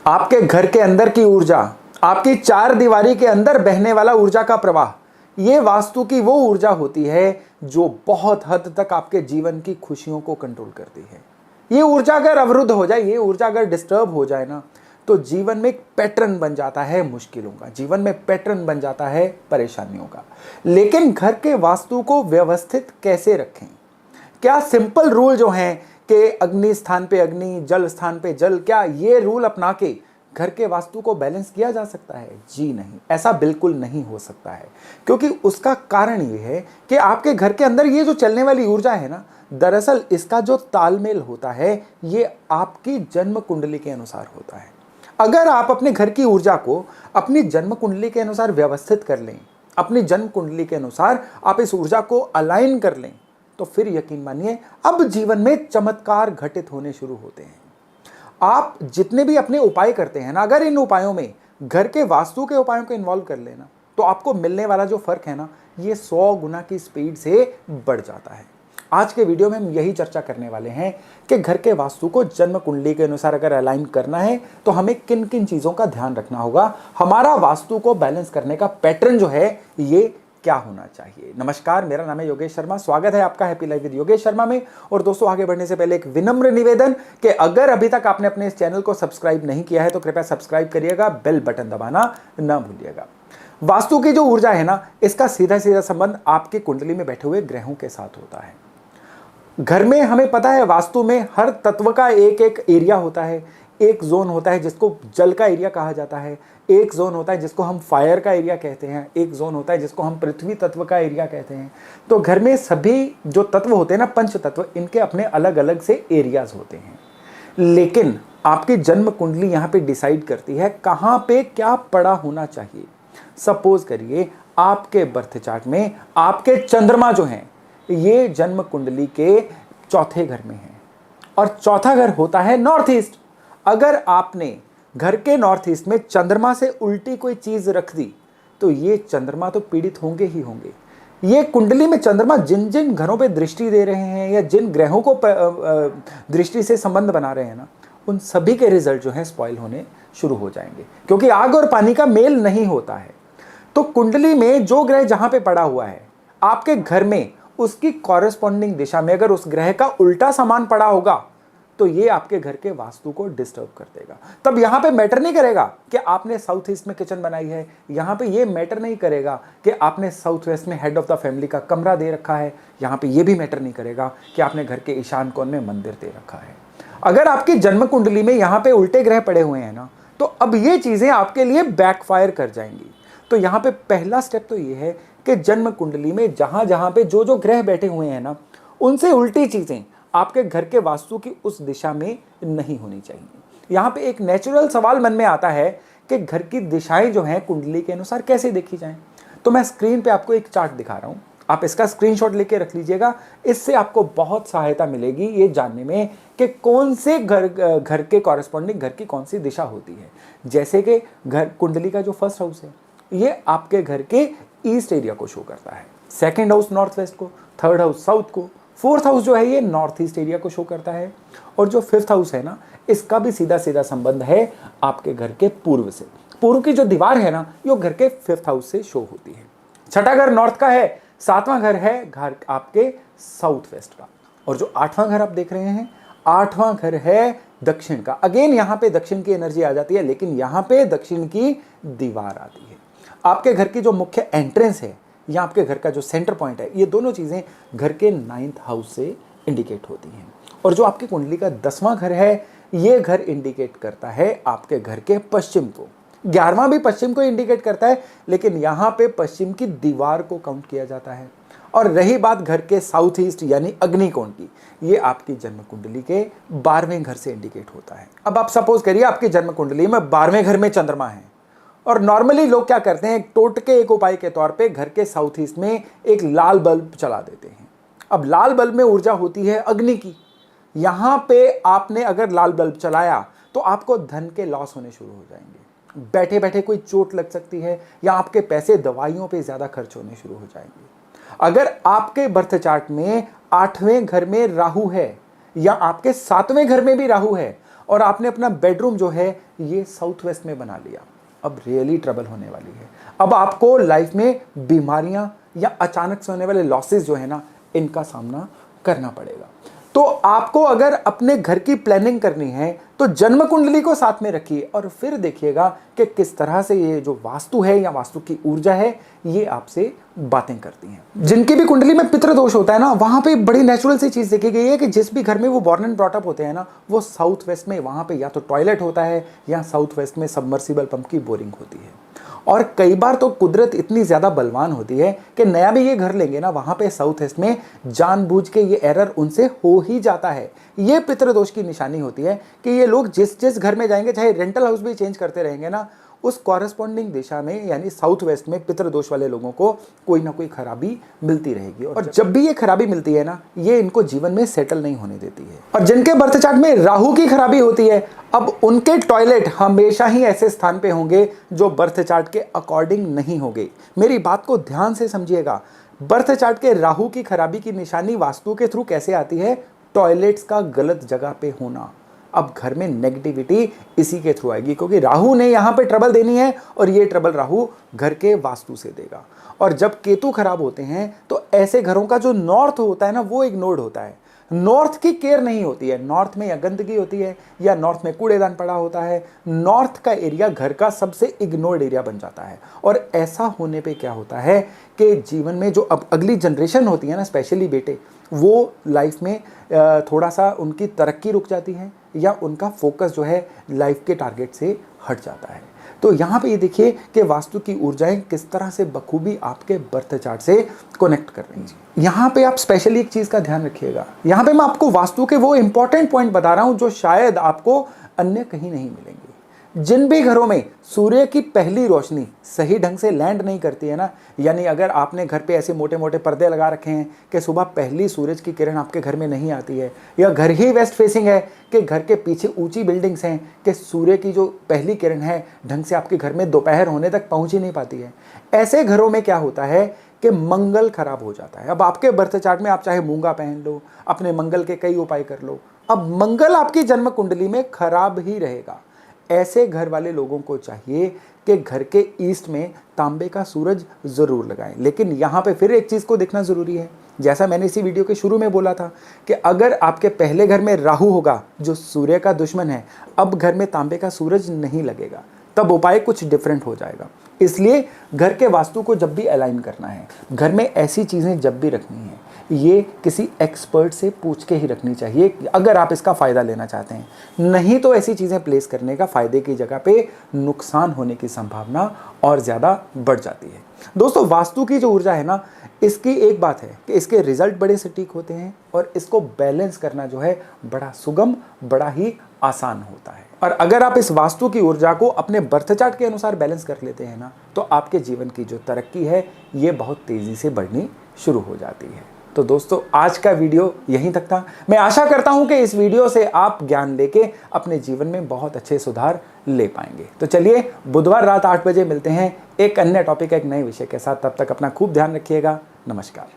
आपके घर के अंदर की ऊर्जा, आपकी चार दीवारी के अंदर बहने वाला ऊर्जा का प्रवाह, ये वास्तु की वो ऊर्जा होती है जो बहुत हद तक आपके जीवन की खुशियों को कंट्रोल करती है। ये ऊर्जा अगर अवरुद्ध हो जाए, ये ऊर्जा अगर डिस्टर्ब हो जाए ना, तो जीवन में एक पैटर्न बन जाता है मुश्किलों का, जीवन में पैटर्न बन जाता है परेशानियों का। लेकिन घर के वास्तु को व्यवस्थित कैसे रखें? क्या सिंपल रूल जो हैं कि अग्नि स्थान पे अग्नि, जल स्थान पे जल, क्या ये रूल अपना के घर के वास्तु को बैलेंस किया जा सकता है? जी नहीं, ऐसा बिल्कुल नहीं हो सकता है। क्योंकि उसका कारण ये है कि आपके घर के अंदर ये जो चलने वाली ऊर्जा है ना, दरअसल इसका जो तालमेल होता है ये आपकी जन्म कुंडली के अनुसार होता है। अगर आप अपने घर की ऊर्जा को अपनी जन्म कुंडली के अनुसार व्यवस्थित कर लें, अपनी जन्म कुंडली के अनुसार आप इस ऊर्जा को अलाइन कर लें, तो फिर यकीन मानिए अब जीवन में चमत्कार घटित होने शुरू होते हैं। आप जितने भी अपने उपाय करते हैं ना, अगर इन उपायों में घर के वास्तु के उपायों को इन्वॉल्व कर लेना, तो आपको मिलने वाला जो फर्क है ना, ये 100 गुना की स्पीड से बढ़ जाता है। आज के वीडियो में हम यही चर्चा करने वाले हैं कि घर के वास्तु को जन्म कुंडली के अनुसार अगर अलाइन करना है तो हमें किन किन चीजों का ध्यान रखना होगा, हमारा वास्तु को बैलेंस करने का पैटर्न जो है ये क्या होना चाहिए। नमस्कार, मेरा नाम है योगेश शर्मा, स्वागत है आपका happy life with Yogesh Sharma में। और दोस्तों, आगे बढ़ने से पहले एक विनम्र निवेदन कि अगर अभी तक आपने अपने इस चैनल को सब्सक्राइब नहीं किया है तो कृपया सब्सक्राइब करिएगा, बेल बटन दबाना ना भूलिएगा। वास्तु की जो ऊर्जा है ना, इसका सीधा सीधा संबंध आपकी कुंडली में बैठे हुए ग्रहों के साथ होता है। घर में हमें पता है वास्तु में हर तत्व का एक एक एरिया होता है। एक जोन होता है जिसको जल का एरिया कहा जाता है, एक जोन होता है जिसको हम फायर का एरिया कहते हैं, एक जोन होता है जिसको हम पृथ्वी तत्व का एरिया कहते हैं। तो घर में सभी जो तत्व होते हैं ना, पंच तत्व, इनके अपने अलग अलग से एरियाज होते हैं। लेकिन आपकी जन्म कुंडली यहाँ पे डिसाइड करती है कहाँ पे क्या पड़ा होना चाहिए। सपोज करिए आपके बर्थ चार्ट में आपके चंद्रमा जो हैं ये जन्म कुंडली के चौथे घर में है, और चौथा घर होता है नॉर्थ ईस्ट। अगर आपने घर के नॉर्थ ईस्ट में चंद्रमा से उल्टी कोई चीज रख दी तो ये चंद्रमा तो पीड़ित होंगे ही होंगे। ये कुंडली में चंद्रमा जिन जिन घरों पे दृष्टि दे रहे हैं या जिन ग्रहों को दृष्टि से संबंध बना रहे हैं ना, उन सभी के रिजल्ट जो है स्पॉइल होने शुरू हो जाएंगे, क्योंकि आग और पानी का मेल नहीं होता है। तो कुंडली में जो ग्रह जहां पे पड़ा हुआ है आपके घर में, उसकी कॉरेस्पॉन्डिंग दिशा में अगर उस ग्रह का उल्टा सामान पड़ा होगा तो ये आपके घर के वास्तु को डिस्टर्ब कर देगा। तब यहां पे मैटर नहीं करेगा कि आपने साउथ ईस्ट में किचन बनाई है, यहां पे ये मैटर नहीं करेगा कि आपने साउथ वेस्ट में हेड ऑफ द फैमिली का कमरा दे रखा है, यहां पे ये भी मैटर नहीं करेगा कि आपने घर के ईशान कोण में मंदिर दे रखा है। अगर आपकी जन्म कुंडली में यहां पे उल्टे ग्रह पड़े हुए हैं ना, तो अब ये चीजें आपके लिए बैकफायर कर जाएंगी। तो यहां पे पहला स्टेप तो ये है कि जन्म कुंडली में जहां जहां पे जो जो ग्रह बैठे हुए हैं ना, उनसे उल्टी चीजें आपके घर के वास्तु की उस दिशा में नहीं होनी चाहिए। यहां पे एक नेचुरल सवाल मन में आता है कि घर की दिशाएं जो हैं कुंडली के अनुसार कैसे देखी जाएं। तो मैं स्क्रीन पे आपको एक चार्ट दिखा रहा हूं, आप इसका स्क्रीनशॉट लेके रख लीजिएगा। इससे आपको बहुत सहायता मिलेगी ये जानने में कि कौन से घर के कॉरेस्पॉन्डिंग घर की कौन सी दिशा होती है। जैसे कि घर कुंडली का जो फर्स्ट हाउस है ये आपके घर के ईस्ट एरिया को शो करता है, सेकंड हाउस नॉर्थ वेस्ट को, थर्ड हाउस साउथ को, फोर्थ हाउस जो है ये नॉर्थ ईस्ट एरिया को शो करता है, और जो फिफ्थ हाउस है ना, इसका भी सीधा सीधा संबंध है आपके घर के पूर्व से। पूर्व की जो दीवार है ना, ये घर के फिफ्थ हाउस से शो होती है। छठा घर नॉर्थ का है, सातवां घर है घर आपके साउथ वेस्ट का, और जो आठवां घर आप देख रहे हैं, आठवां घर है दक्षिण का। अगेन यहाँ पे दक्षिण की एनर्जी आ जाती है, लेकिन यहाँ पे दक्षिण की दीवार आती है। आपके घर की जो मुख्य एंट्रेंस है या आपके घर का जो सेंटर पॉइंट है, ये दोनों चीजें घर के 9th हाउस से इंडिकेट होती हैं। और जो आपकी कुंडली का 10वां घर है, ये घर इंडिकेट करता है आपके घर के पश्चिम को। 11वां भी पश्चिम को इंडिकेट करता है, लेकिन यहाँ पे पश्चिम की दीवार को काउंट किया जाता है। और रही बात घर के साउथ ईस्ट यानी अग्निकोण की, ये आपकी जन्म कुंडली के 12वें घर से इंडिकेट होता है। अब आप सपोज करिए आपकी जन्म कुंडली में 12वें घर में चंद्रमा है, और नॉर्मली लोग क्या करते हैं, टोटके एक उपाय के तौर पे घर के साउथ ईस्ट में एक लाल बल्ब चला देते हैं। अब लाल बल्ब में ऊर्जा होती है अग्नि की। यहां पे आपने अगर लाल बल्ब चलाया तो आपको धन के लॉस होने शुरू हो जाएंगे, बैठे बैठे कोई चोट लग सकती है, या आपके पैसे दवाइयों पे ज्यादा खर्च होने शुरू हो जाएंगे। अगर आपके बर्थ चार्ट में 8वें घर में राहु है या आपके 7वें घर में भी राहु है और आपने अपना बेडरूम जो है ये साउथ वेस्ट में बना लिया, अब रियली ट्रबल होने वाली है। अब आपको लाइफ में बीमारियां या अचानक से होने वाले लॉसेस जो है ना, इनका सामना करना पड़ेगा। तो आपको अगर अपने घर की प्लानिंग करनी है तो जन्म कुंडली को साथ में रखिए और फिर देखिएगा कि किस तरह से ये जो वास्तु है या वास्तु की ऊर्जा है ये आपसे बातें करती हैं। जिनकी भी कुंडली में पितृदोष होता है ना, वहां पे बड़ी नेचुरल सी चीज देखी गई है कि जिस भी घर में वो बॉर्न एंड ब्रॉट अप होते हैं ना, वो साउथ वेस्ट में वहां पे या तो टॉयलेट होता है या साउथ वेस्ट में सबमर्सिबल पंप की बोरिंग होती है। और कई बार तो कुदरत इतनी ज्यादा बलवान होती है कि नया भी ये घर लेंगे ना, वहां पे साउथ वेस्ट में जानबूझ के ये एरर उनसे हो ही जाता है। ये पितृदोष की निशानी होती है कि ये लोग जिस जिस घर में जाएंगे, चाहे रेंटल हाउस भी चेंज करते रहेंगे ना, उस कॉरेस्पॉन्डिंग दिशा में यानी साउथ वेस्ट में पितृदोष वाले लोगों को कोई ना कोई खराबी मिलती रहेगी। और जब भी ये खराबी मिलती है ना, ये इनको जीवन में सेटल नहीं होने देती है। और जिनके बर्थ चार्ट में राहु की खराबी होती है, अब उनके टॉयलेट हमेशा ही ऐसे स्थान पे होंगे जो बर्थ चार्ट के अकॉर्डिंग नहीं होंगे। मेरी बात को ध्यान से समझिएगा। बर्थ चार्ट के राहु की खराबी की निशानी वास्तु के थ्रू कैसे आती है? टॉयलेट्स का गलत जगह पे होना। अब घर में नेगेटिविटी इसी के थ्रू आएगी, क्योंकि राहु ने यहां पे ट्रबल देनी है और ये ट्रबल राहु घर के वास्तु से देगा। और जब केतु खराब होते हैं तो ऐसे घरों का जो नॉर्थ होता है ना, वो इग्नोर्ड होता है। नॉर्थ की केयर नहीं होती है। नॉर्थ में या गंदगी होती है या नॉर्थ में कूड़ेदान पड़ा होता है। नॉर्थ का एरिया घर का सबसे इग्नोर्ड एरिया बन जाता है। और ऐसा होने पे क्या होता है कि जीवन में जो अब अगली जनरेशन होती है ना, स्पेशली बेटे, वो लाइफ में थोड़ा सा उनकी तरक्की रुक जाती है या उनका फोकस जो है लाइफ के टारगेट से हट जाता है। तो यहाँ पे ये देखिए कि वास्तु की ऊर्जाएं किस तरह से बखूबी आपके बर्थ चार्ट से कनेक्ट कर रही हैं। यहाँ पे आप स्पेशली एक चीज़ का ध्यान रखिएगा। यहाँ पे मैं आपको वास्तु के वो इंपॉर्टेंट पॉइंट बता रहा हूँ जो शायद आपको अन्य कहीं नहीं मिलेंगे। जिन भी घरों में सूर्य की पहली रोशनी सही ढंग से लैंड नहीं करती है ना, यानी अगर आपने घर पे ऐसे मोटे मोटे पर्दे लगा रखे हैं कि सुबह पहली सूरज की किरण आपके घर में नहीं आती है, या घर ही वेस्ट फेसिंग है कि घर के पीछे ऊंची बिल्डिंग्स हैं कि सूर्य की जो पहली किरण है ढंग से आपके घर में दोपहर होने तक पहुंच ही नहीं पाती है, ऐसे घरों में क्या होता है कि मंगल खराब हो जाता है। अब आपके बर्थ चार्ट में आप चाहे मूंगा पहन लो, अपने मंगल के कई उपाय कर लो, अब मंगल आपकी जन्म कुंडली में खराब ही रहेगा। ऐसे घर वाले लोगों को चाहिए कि घर के ईस्ट में तांबे का सूरज जरूर लगाएं। लेकिन यहाँ पे फिर एक चीज़ को देखना ज़रूरी है, जैसा मैंने इसी वीडियो के शुरू में बोला था कि अगर आपके पहले घर में राहु होगा जो सूर्य का दुश्मन है, अब घर में तांबे का सूरज नहीं लगेगा, तब उपाय कुछ डिफरेंट हो जाएगा। इसलिए घर के वास्तु को जब भी अलाइन करना है, घर में ऐसी चीज़ें जब भी रखनी है, ये किसी एक्सपर्ट से पूछ के ही रखनी चाहिए अगर आप इसका फ़ायदा लेना चाहते हैं। नहीं तो ऐसी चीज़ें प्लेस करने का फ़ायदे की जगह पे नुकसान होने की संभावना और ज़्यादा बढ़ जाती है। दोस्तों, वास्तु की जो ऊर्जा है ना, इसकी एक बात है कि इसके रिजल्ट बड़े सटीक होते हैं और इसको बैलेंस करना जो है बड़ा सुगम, बड़ा ही आसान होता है। और अगर आप इस वास्तु की ऊर्जा को अपने बर्थ चार्ट के अनुसार बैलेंस कर लेते हैं ना, तो आपके जीवन की जो तरक्की है ये बहुत तेज़ी से बढ़नी शुरू हो जाती है। तो दोस्तों, आज का वीडियो यहीं तक था। मैं आशा करता हूं कि इस वीडियो से आप ज्ञान लेके अपने जीवन में बहुत अच्छे सुधार ले पाएंगे। तो चलिए, बुधवार रात 8 बजे मिलते हैं एक अन्य टॉपिक, एक नए विषय के साथ। तब तक अपना खूब ध्यान रखिएगा। नमस्कार।